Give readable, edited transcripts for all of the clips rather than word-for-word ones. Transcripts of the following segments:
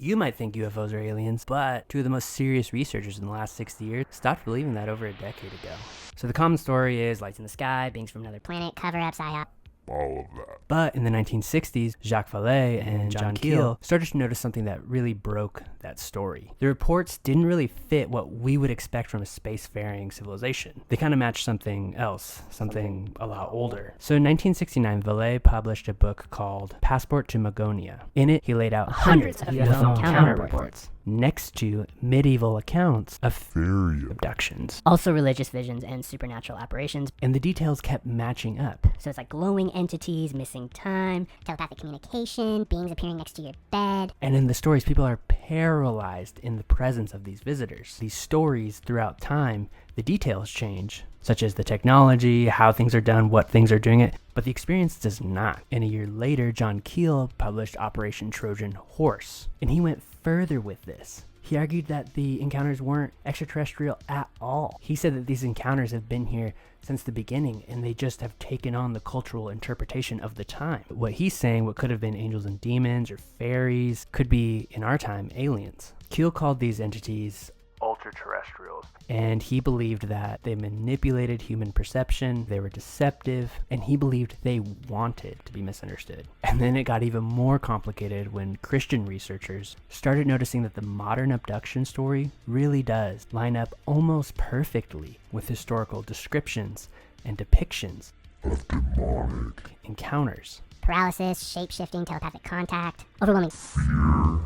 You might think UFOs are aliens, but two of the most serious researchers in the last 60 years stopped believing that over a decade ago. So the common story is lights in the sky, beings from another planet, cover-up, psyop. All of that. But in the 1960s, Jacques Vallée and John Keel started to notice something that really broke that story. The reports didn't really fit what we would expect from a spacefaring civilization. They kind of matched something else, something a lot older. So in 1969, Vallée published a book called Passport to Magonia. In it, he laid out hundreds of UFO encounter reports next to medieval accounts of Fairy abductions. Also religious visions and supernatural apparitions. And the details kept matching up. So it's like glowing entities, missing time, telepathic communication, beings appearing next to your bed. And in the stories, people are paralyzed in the presence of these visitors. These stories throughout time, the details change, such as the technology, how things are done, what things are doing it, but the experience does not. And a year later, John Keel published Operation Trojan Horse, and he went further with this. He argued that the encounters weren't extraterrestrial at all. He said that these encounters have been here since the beginning, and they just have taken on the cultural interpretation of the time. What he's saying, what could have been angels and demons or fairies, could be, in our time, aliens. Keel called these entities ultra-terrestrials, and he believed that they manipulated human perception, they were deceptive, and he believed they wanted to be misunderstood. And then it got even more complicated when Christian researchers started noticing that the modern abduction story really does line up almost perfectly with historical descriptions and depictions of demonic encounters. Paralysis, shape-shifting, telepathic contact, overwhelming fear.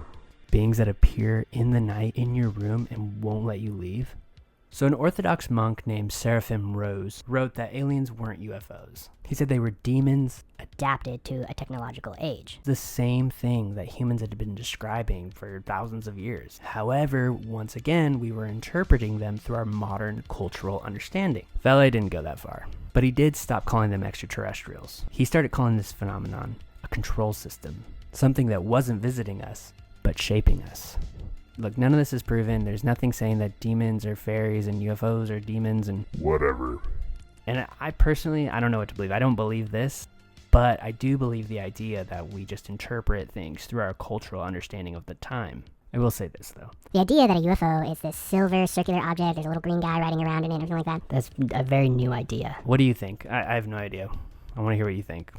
Beings that appear in the night in your room and won't let you leave. So an Orthodox monk named Seraphim Rose wrote that aliens weren't UFOs. He said they were demons adapted to a technological age. The same thing that humans had been describing for thousands of years. However, once again, we were interpreting them through our modern cultural understanding. Vallée didn't go that far, but he did stop calling them extraterrestrials. He started calling this phenomenon a control system, something that wasn't visiting us, but shaping us. Look, none of this is proven. There's nothing saying that demons are fairies and UFOs are demons and whatever. And I personally, I don't know what to believe. I don't believe this, but I do believe the idea that we just interpret things through our cultural understanding of the time. I will say this, though. The idea that a UFO is this silver circular object, there's a little green guy riding around in it, or something like that. That's a very new idea. What do you think? I have no idea. I want to hear what you think.